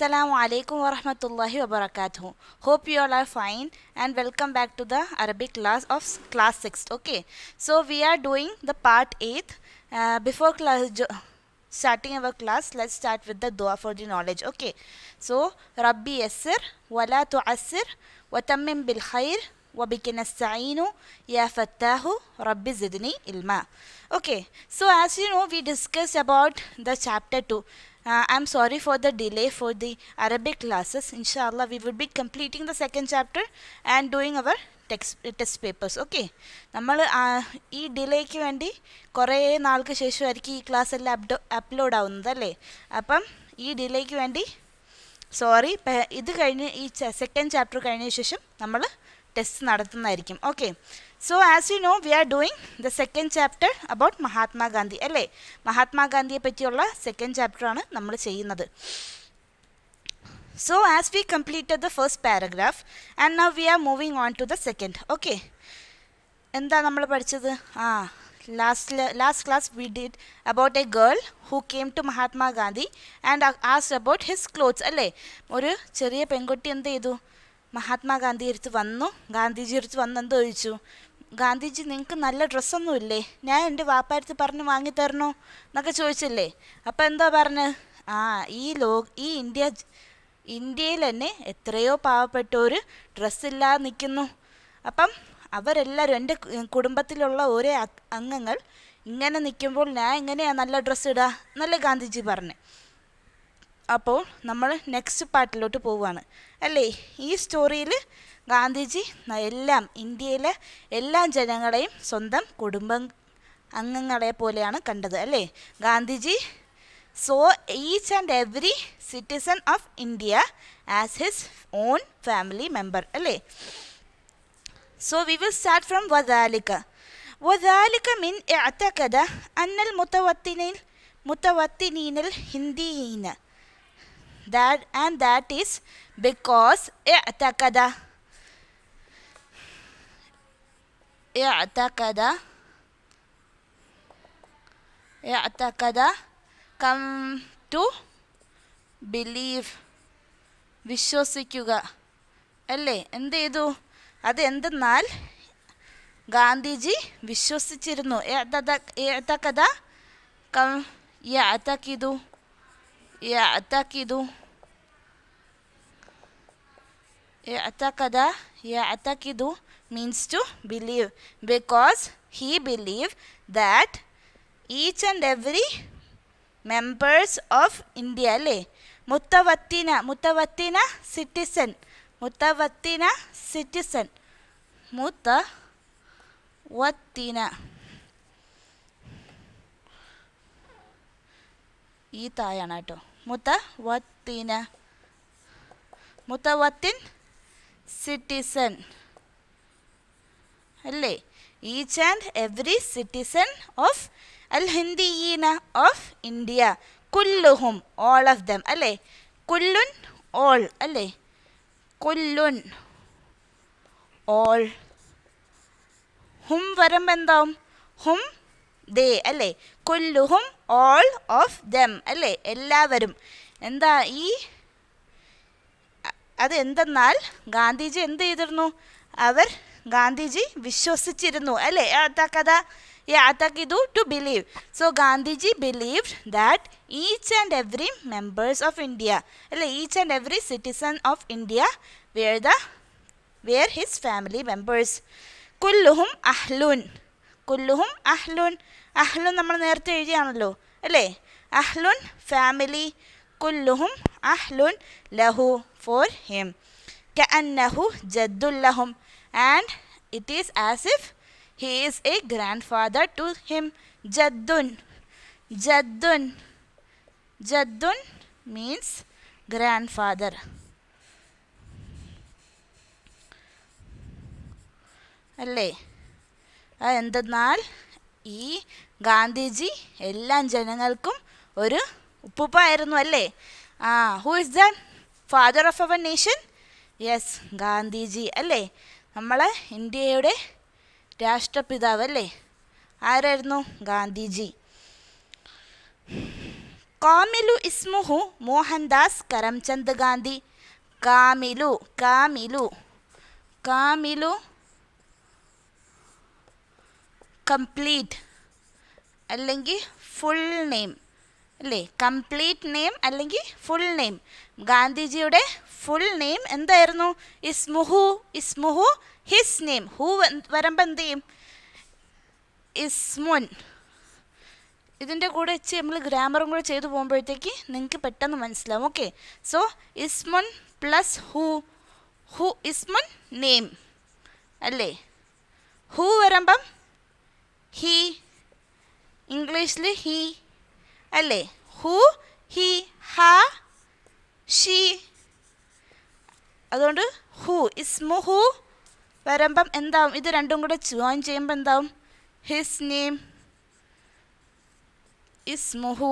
Assalamu alaikum wa rahmatullahi wa barakatuh. Hope you all are fine and welcome back to the Arabic class of class 6. Okay, so we are doing the part 8. Before starting our class, let's start with the dua for the knowledge. Okay, so Rabbi yassir wa la tu'assir wa tammim bil khair wa bika nasta'inu ya fattahu Rabbi zidni ilma. Okay, so as you know, we discussed about the chapter 2. I'm sorry for the delay for the Arabic classes. Inshallah, we will be completing the second chapter and doing our test papers. Okay. നമ്മൾ ഈ ഡിലേക്ക് വേണ്ടി കുറേ നാൾക്ക് ശേഷമായിരിക്കും ഈ class എല്ലാം upload ആവുന്നത് അല്ലേ. അപ്പം ഈ ഡിലേക്ക് വേണ്ടി സോറി. ഇത് കഴിഞ്ഞ് ഈ സെക്കൻഡ് ചാപ്റ്റർ കഴിഞ്ഞ ശേഷം നമ്മൾ test നടത്തുന്നതായിരിക്കും. Okay, so as you know, V are doing the second chapter about Mahatma Gandhi അല്ലേ. മഹാത്മാഗാന്ധിയെ പറ്റിയുള്ള സെക്കൻഡ് ചാപ്റ്ററാണ് നമ്മൾ ചെയ്യുന്നത്. So as we completed the first paragraph and now we are moving on to the second. Okay, എന്താ നമ്മൾ പഠിച്ചത്? Last class we did about a girl who came to Mahatma Gandhi and asked about his clothes അല്ലേ. ഒരു ചെറിയ പെൺകുട്ടി എന്ത് ചെയ്തു? മഹാത്മാഗാന്ധി അടുത്ത് വന്നു, ഗാന്ധിജി അടുത്ത് വന്ന് എന്ത് ചോദിച്ചു? ഗാന്ധിജി, നിങ്ങൾക്ക് നല്ല ഡ്രസ്സൊന്നും ഇല്ലേ? ഞാൻ എൻ്റെ വാപ്പാരത്ത് പറഞ്ഞ് വാങ്ങിത്തരണോ എന്നൊക്കെ ചോദിച്ചില്ലേ. അപ്പം എന്താ പറഞ്ഞ്? ഈ ഇന്ത്യയിൽ തന്നെ എത്രയോ പാവപ്പെട്ടവർ ഡ്രസ്സില്ലാതെ നിൽക്കുന്നു. അപ്പം അവരെല്ലാവരും, എൻ്റെ കുടുംബത്തിലുള്ള ഓരോ അംഗങ്ങൾ ഇങ്ങനെ നിൽക്കുമ്പോൾ ഞാൻ എങ്ങനെയാണ് നല്ല ഡ്രസ്സ് ഇടുക എന്നല്ലേ ഗാന്ധിജി പറഞ്ഞു. അപ്പോൾ നമ്മൾ നെക്സ്റ്റ് പാർട്ടിലോട്ട് പോവുകയാണ് അല്ലേ. ഈ സ്റ്റോറിയിൽ ഗാന്ധിജി ഇന്ത്യയിലെ എല്ലാ ജനങ്ങളെയും സ്വന്തം അംഗങ്ങളെ പോലെയാണ് കണ്ടത് അല്ലേ. Gandhiji saw each and every citizen of India as his own family member അല്ലേ. So we will start from وذلك من اعتقد أن المتوطنين الهنديين that is because اعتقد come to believe വിശ്വസിക്കുക അല്ലേ. എന്ത് ചെയ്തു? അതെന്തെന്നാൽ ഗാന്ധിജി വിശ്വസിച്ചിരുന്നു. يعتقد means to believe, because he believed that each and every members of India അല്ലേ. മുത്തവത്തിന citizen ഈ തായാണ് കേട്ടോ. മുത്തവത്തിൻ സിറ്റിസൺ അല്ലേ. Each and every citizen of അൽ-ഹിന്ദിയീന ഓഫ് ഇന്ത്യ. കുല്ലുഹും, ഓൾ ഓഫ് ദം അല്ലേ. കുല്ലുൻ, ഓൾ അല്ലേ. കുല്ലുൻ, ഓൾ. ഹും വരുമ്പോൾ എന്താവും? ഹും, ദേ അല്ലേ. കുല്ലുഹും, ഓൾ ഓഫ് ദം അല്ലേ. എല്ലാവരും. എന്താ അത് എന്തെന്നാൽ ഗാന്ധിജി എന്ത് ചെയ്തിരുന്നു? ഗാന്ധിജി വിശ്വസിച്ചിരുന്നു അല്ലേ. يعتقد to believe. So Gandhiji believed that each and every members of India, each and every citizen of India were his family members. Kulluhum ahlun നമ്മൾ നേരത്തെ എഴുതിയാണല്ലോ അല്ലേ. അഹ്ലുൻ family, kulluhum ahlun lahu for him, كأنه جد لهم, and it is as if he is a grandfather to him. Jaddun means grandfather അല്ലേ. എന്തെന്നാൽ ഈ ഗാന്ധിജി എല്ലാ ജനങ്ങൾക്കും ഒരു ഉപ്പുപ്പായിരുന്നു അല്ലേ. Who is the father of our nation? Yes, Gandhiji അല്ലേ. നമ്മളെ ഇന്ത്യയുടെ രാഷ്ട്രപിതാവ് അല്ലേ. ആരായിരുന്നു? ഗാന്ധിജി. കാമിലു ഇസ്മുഹു മോഹൻദാസ് കരംചന്ദ് ഗാന്ധി. കാമിലു കാമിലു കാമിലു കംപ്ലീറ്റ് അല്ലെങ്കിൽ ഫുൾ നെയിം അല്ലേ? കംപ്ലീറ്റ് നെയിം അല്ലെങ്കിൽ ഫുൾ നെയിം. ഗാന്ധിജിയുടെ ഫുൾ നെയിം എന്തായിരുന്നു? ഇസ്മുഹു. ഇസ്മുഹു ഹിസ് നെയിം. ഹു വരുമ്പോൾ എന്ത് ചെയ്യും? ഇസ്മുൻ. ഇതിൻ്റെ കൂടെ വെച്ച് നമ്മൾ ഗ്രാമറും കൂടെ ചെയ്തു പോകുമ്പോഴത്തേക്ക് നിങ്ങൾക്ക് പെട്ടെന്ന് മനസ്സിലാവും. ഓക്കെ, സോ ഇസ്മുൻ പ്ലസ് ഹു. ഹു ഇസ്മുൻ നെയിം അല്ലേ? ഹു വരുമ്പം ഹി, ഇംഗ്ലീഷിൽ ഹി അല്ലേ? ഹു, ഹി, ഹ, ഷീ. അതുകൊണ്ട് ഹു ഇസ്മുഹു വരുമ്പം എന്താവും? ഇത് രണ്ടും കൂടെ ജോയിൻ ചെയ്യുമ്പോൾ എന്താവും? His name. ഇസ്മുഹു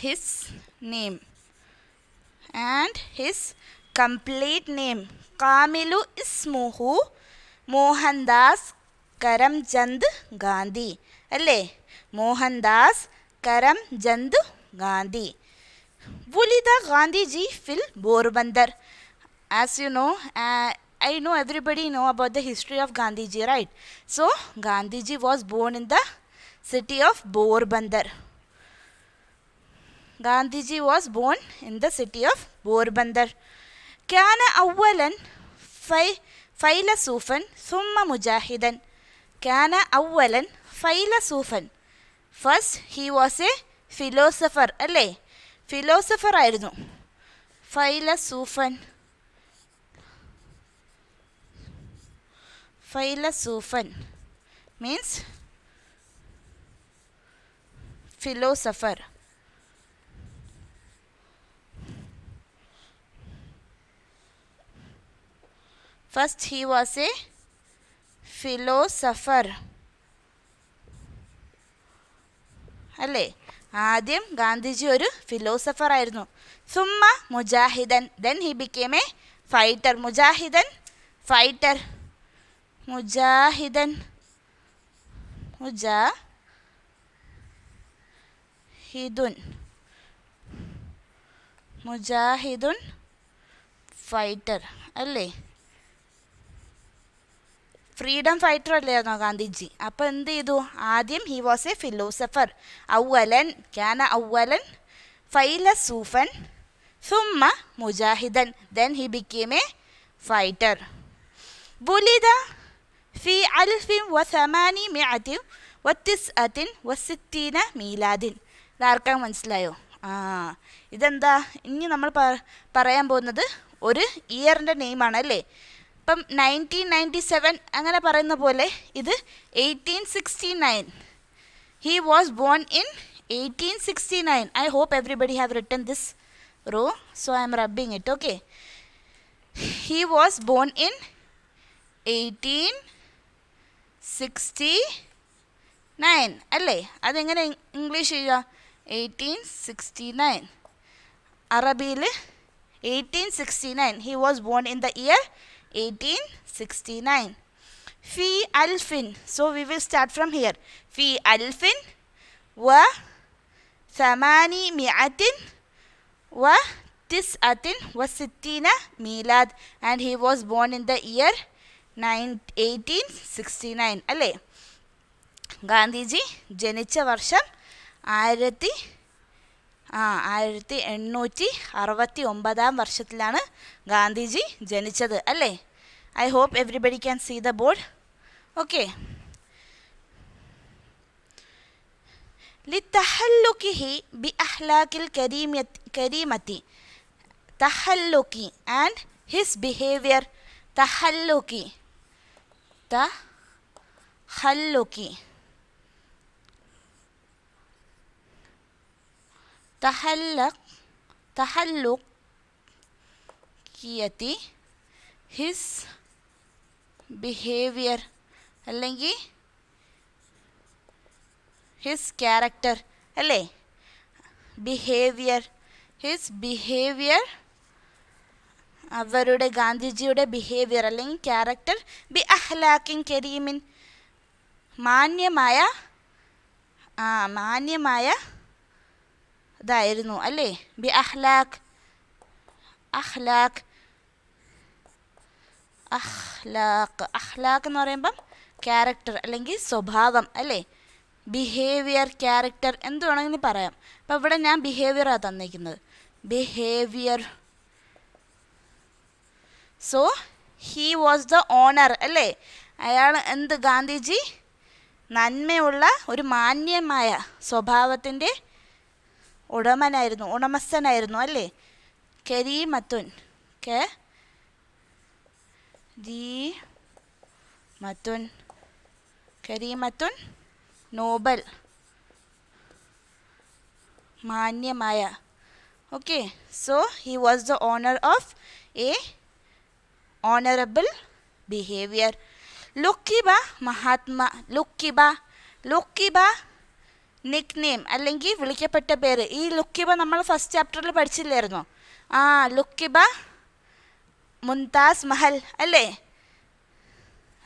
his name and his complete name കാമിലു ഇസ്മുഹു മോഹൻദാസ് കരംചന്ദ് ഗാന്ധി അല്ലേ? മോഹൻദാസ് കരംചന്ദ് ഗാന്ധി. വുലിദ ഗാന്ധിജി ഫിൽ Porbandar. As you know, I know everybody know about the history of Gandhiji, right? So Gandhiji was born in the city of Porbandar. Gandhiji was born in the city of Porbandar. كان أولا فيلسوفا ثم مجاهدا. كان أولا فيلسوفا. First he was a philosopher അല്ലേ? Philosopher ആയിരുന്നു. ഫൈലസൂഫൻ. ഫൈലസൂഫൻ means philosopher. First he was a philosopher അല്ലേ? ആദ്യം ഗാന്ധിജി ഒരു philosopher ആയിരുന്നു. സുമ്മ മുജാഹിദൻ. Then he became a fighter. മുജാഹിദൻ fighter. മുജാഹിദൻ മുജാഹിദുൻ. മുജാഹിദുൻ ഫൈറ്റർ അല്ലേ? ഫ്രീഡം ഫൈറ്റർ അല്ലായിരുന്നോ ഗാന്ധിജി? അപ്പോൾ എന്ത് ചെയ്തു? ആദ്യം ഹി വാസ് എ ഫിലോസഫർ. ഔവലൻ ക്യാന ഔവലൻ ഫൈലസൂഫൻ സുമ്മ മുജാഹിദൻ. Then he became a fighter. വുലിദ ഫി 1869 മീലാദിൻ. ഇതാർക്കാൻ മനസ്സിലായോ? ഇതെന്താ? ഇനി നമ്മൾ പറയാൻ പോകുന്നത് ഒരു ഇയറിൻ്റെ നെയിമാണ് അല്ലേ? ഇപ്പം 1997 അങ്ങനെ പറയുന്ന പോലെ ഇത് 1869. He was born in 1869. I hope everybody have written this row, so I am rubbing it. Okay, he was born in 1869 അല്ലേ? അതെങ്ങനെ ഇംഗ്ലീഷ് ചെയ്യുക? 1869. അറബിയിൽ 1869. He was born in the year 1869. ഫി അൽഫിൻ. So we will start from here. ഫി അൽഫിൻ വ ثمانمائة وتسعة وستين ميلاد. And he was born in the year 1869 അല്ലേ? ഗാന്ധിജി ജനിച്ച വർഷം 1869 വർഷത്തിലാണ് ഗാന്ധിജി ജനിച്ചത് അല്ലേ? I hope everybody can see the board. Okay. ലിതഹല്ലുകിഹി ബിഅഹ്ലാഖിൽ കരീമത്തി. തഹല്ലുക്കി ആൻഡ് ഹിസ് ബിഹേവിയർ. തഹല്ലുക്കി തഹല്ലുക്കിയത്തി ഹിസ് ബിഹേവിയർ അല്ലെങ്കിൽ ഹിസ് ക്യാരക്ടർ അല്ലേ? ബിഹേവിയർ. ഹിസ് ബിഹേവിയർ, അവരുടെ ഗാന്ധിജിയുടെ ബിഹേവിയർ അല്ലെങ്കിൽ ക്യാരക്ടർ. ബി അഹ്ലാക്കിൻ കരീമിൻ, മാന്യമായ ഇതായിരുന്നു അല്ലേ? ബി അഹ്ലാഖ് അഹ്ലാഖ് അഹ്ലാഖ് അഹ്ലാഖ് എന്ന് പറയുമ്പം ക്യാരക്ടർ അല്ലെങ്കിൽ സ്വഭാവം അല്ലേ? ബിഹേവിയർ, ക്യാരക്ടർ എന്ത് വേണമെങ്കിലും പറയാം. അപ്പം ഇവിടെ ഞാൻ ബിഹേവിയറാണ് തന്നിരിക്കുന്നത്. Behaviour. So he was the owner അല്ലേ? അയാൾ എന്ത്? ഗാന്ധിജി നന്മയുള്ള ഒരു മാന്യമായ സ്വഭാവത്തിൻ്റെ ഉടമസ്ഥനായിരുന്നു അല്ലേ? കരീമത്തുൻ കരീമത്തുൻ നോബൽ, മാന്യമായ. Okay, so he was the owner of a honourable behaviour. ലുക്കിബ മഹാത്മ. ലുക്കിബ നിക് നെയിം അല്ലെങ്കിൽ വിളിക്കപ്പെട്ട പേര്. ഈ ലുക്കിബ നമ്മൾ ഫസ്റ്റ് ചാപ്റ്ററിൽ പഠിച്ചില്ലായിരുന്നോ? ലുക്കിബ മുംതാസ് മഹൽ അല്ലേ?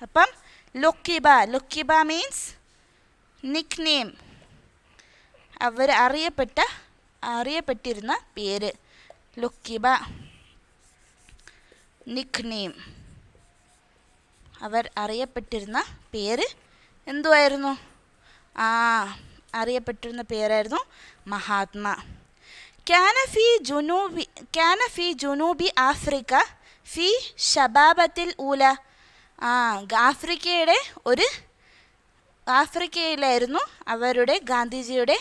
അപ്പം ലുക്കിബ മീൻസ് നിക് നെയിം, അവർ അറിയപ്പെട്ടിരുന്ന പേര്. ലുക്കിബ നിക് നെയിം, അവർ അറിയപ്പെട്ടിരുന്ന പേര് എന്തുവായിരുന്നു? അറിയപ്പെട്ടിരുന്ന പേരായിരുന്നു മഹാത്മ. ക്യാന ഫി ജുനൂബി ആഫ്രിക്ക ഫി ഷബാബത്തിൽ ഊല. ആഫ്രിക്കയിലായിരുന്നു അവരുടെ ഗാന്ധിജിയുടെ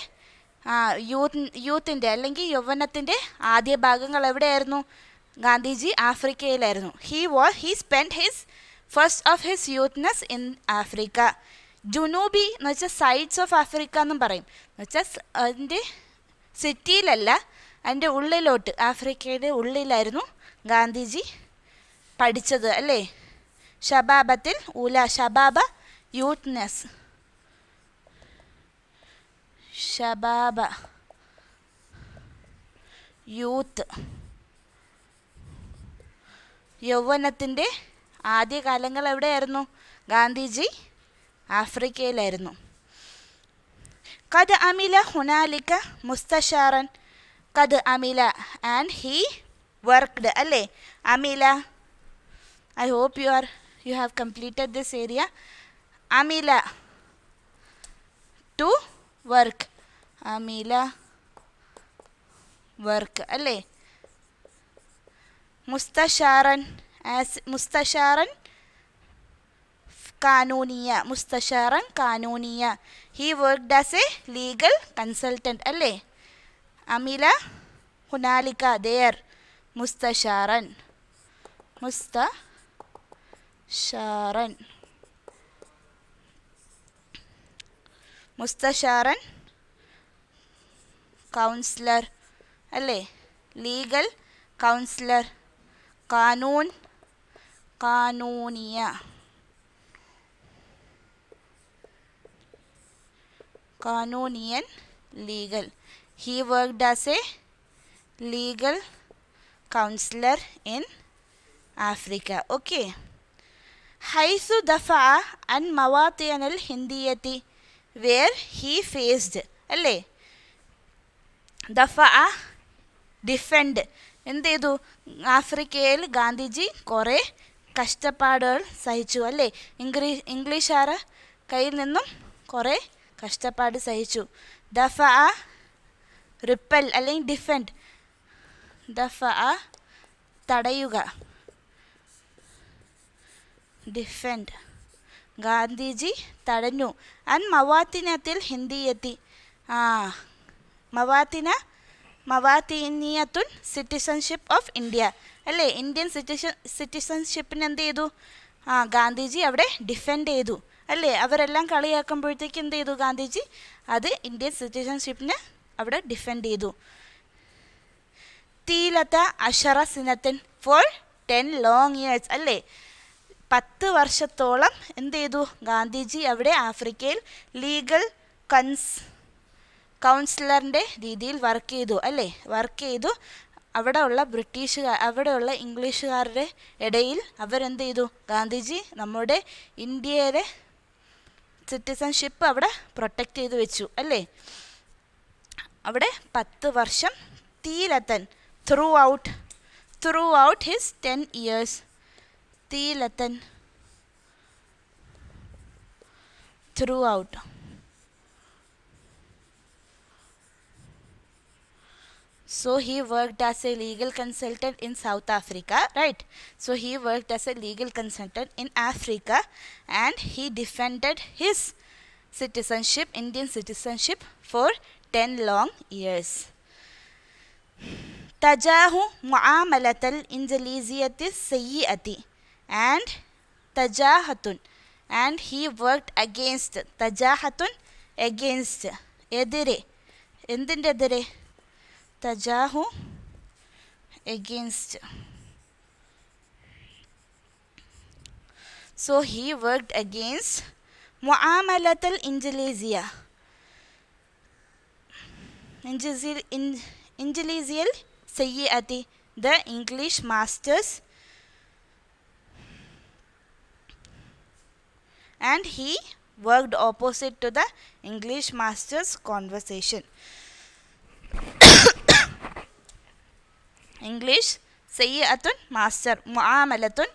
യൂത്തിൻ്റെ അല്ലെങ്കിൽ യൗവനത്തിൻ്റെ ആദ്യ ഭാഗങ്ങൾ എവിടെയായിരുന്നു? ഗാന്ധിജി ആഫ്രിക്കയിലായിരുന്നു. He spend his first of his youthness in Africa. ജുനൂബി എന്ന് വെച്ചാൽ സൈഡ്സ് ഓഫ് ആഫ്രിക്ക എന്നും പറയും. എന്ന് വെച്ചാൽ അതിൻ്റെ സിറ്റിയിലല്ല, അതിൻ്റെ ഉള്ളിലോട്ട്, ആഫ്രിക്കയുടെ ഉള്ളിലായിരുന്നു ഗാന്ധിജി പഠിച്ചത് അല്ലേ? ഷബാബത്തിൽ ഊല, ഷബാബ യൂത്ത്നെസ്, ഷബാബ യൂത്ത്, യൗവനത്തിൻ്റെ ആദ്യകാലങ്ങൾ എവിടെയായിരുന്നു? ഗാന്ധിജി ആഫ്രിക്കയിലായിരുന്നു. കദ് അമില ഹുനാലിക മുസ്തഷാറൻ. കദ് അമില ആൻഡ് ഹി വർക്ക്ഡ് അല്ലേ? അമില, I hope you have completed this area. Amila, to work. Amila, work അല്ലേ? മുസ്തഷാറൻ, മുസ്തഷാറൻ കാനൂനിയ. He worked as a legal consultant അല്ലേ? അമില ഹുനാലിക there. മുസ്തഷാറൻ കൗൺസിലർ അല്ലേ? Legal counsellor. കാനൂനിയൻ legal. He worked as a legal counselor in Africa. Okay. ഹൈസു ദഫ അൻ മവാത്തിയനൽ ഹിന്ദിയത്തി, വേർ ഹി ഫേസ്ഡ് അല്ലേ? ദഫ ഡിഫെൻഡ്. എന്ത് ചെയ്തു? ആഫ്രിക്കയിൽ ഗാന്ധിജി കുറേ കഷ്ടപ്പാടുകൾ സഹിച്ചു അല്ലേ? ഇംഗ്ലീഷുകാരുടെ കയ്യിൽ നിന്നും കുറേ കഷ്ടപ്പാട് സഹിച്ചു. ദഫ റിപ്പൽ അല്ലെങ്കിൽ ഡിഫെൻഡ്. ദഫ തടയുക, ഡിഫെൻഡ്. ഗാന്ധിജി തടഞ്ഞു. അൻ മവാത്തിനത്തിൽ ഹിന്ദിയെത്തി. മവാത്തിനിയത്തുൻ സിറ്റിസൺഷിപ്പ് ഓഫ് ഇന്ത്യ അല്ലേ? ഇന്ത്യൻ സിറ്റിസൺഷിപ്പിന് എന്ത് ചെയ്തു? ഗാന്ധിജി അവിടെ ഡിഫെൻഡ് ചെയ്തു അല്ലേ? അവരെല്ലാം കളിയാക്കുമ്പോഴത്തേക്ക് എന്ത് ചെയ്തു ഗാന്ധിജി? അത് ഇന്ത്യൻ സിറ്റിസൺഷിപ്പിന് അവിടെ ഡിഫെൻഡ് ചെയ്തു. തീലത അഷറ സിനത്തിൻ ഫോർ 10 long years അല്ലേ? 10 വർഷത്തോളം എന്ത് ചെയ്തു? ഗാന്ധിജി അവിടെ ആഫ്രിക്കയിൽ ലീഗൽ കൗൺസിലറിൻ്റെ രീതിയിൽ വർക്ക് ചെയ്തു അല്ലേ? വർക്ക് ചെയ്തു. അവിടെയുള്ള ഇംഗ്ലീഷുകാരുടെ ഇടയിൽ അവരെന്ത് ചെയ്തു? ഗാന്ധിജി നമ്മുടെ ഇന്ത്യയുടെ സിറ്റിസൺഷിപ്പ് അവിടെ പ്രൊട്ടക്റ്റ് ചെയ്ത് വെച്ചു അല്ലേ? അവിടെ 10 വർഷം തീലത്തൻ ത്രൂ ഔട്ട് ഹിസ് 10 years തീലത്തൻ throughout. So he worked as a legal consultant in South Africa, right? So he worked as a legal consultant in Africa and he defended his citizenship, Indian citizenship, for 10 long years. Tajahu mu'amalatal injaliziyati sayyi'ati and tajahatun, and he worked against tajahatun, against edire, endinte edire, tajahu against. So he worked against mu'amalatal injaliziyah, injaliziyal sayyi'ati, the English masters, and he worked opposite to the English masters conversation. English sayyi'atun, master, mu'amalatun.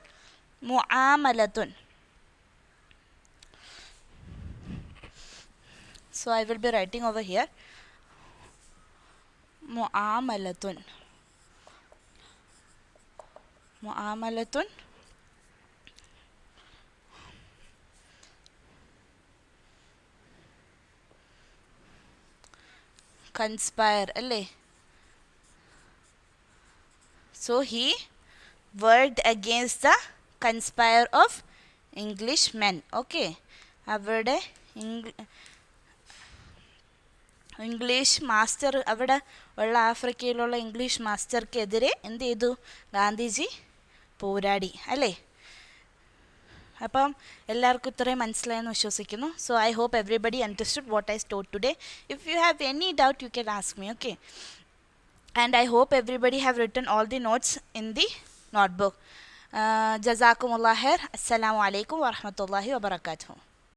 So I will be writing over here mu'amalatun. Conspire alle. So he worked against the conspire of English men. Okay, അവരുടെ English master, അവിടെ ഉള്ള ആഫ്രിക്കയിലുള്ള English മാസ്റ്റർക്കെതിരെ എന്ത് ചെയ്തു? ഗാന്ധിജി പോരാടി അല്ലേ? അപ്പം എല്ലാവർക്കും ഇത്രയും മനസ്സിലായെന്ന് വിശ്വസിക്കുന്നു. So I hope everybody understood what I taught today. If you have any doubt you can ask me. Okay, and I hope everybody have written all the notes in the notebook. Jazakumullah khair. Assalamu alaikum wa rahmatullahi wa barakatuh.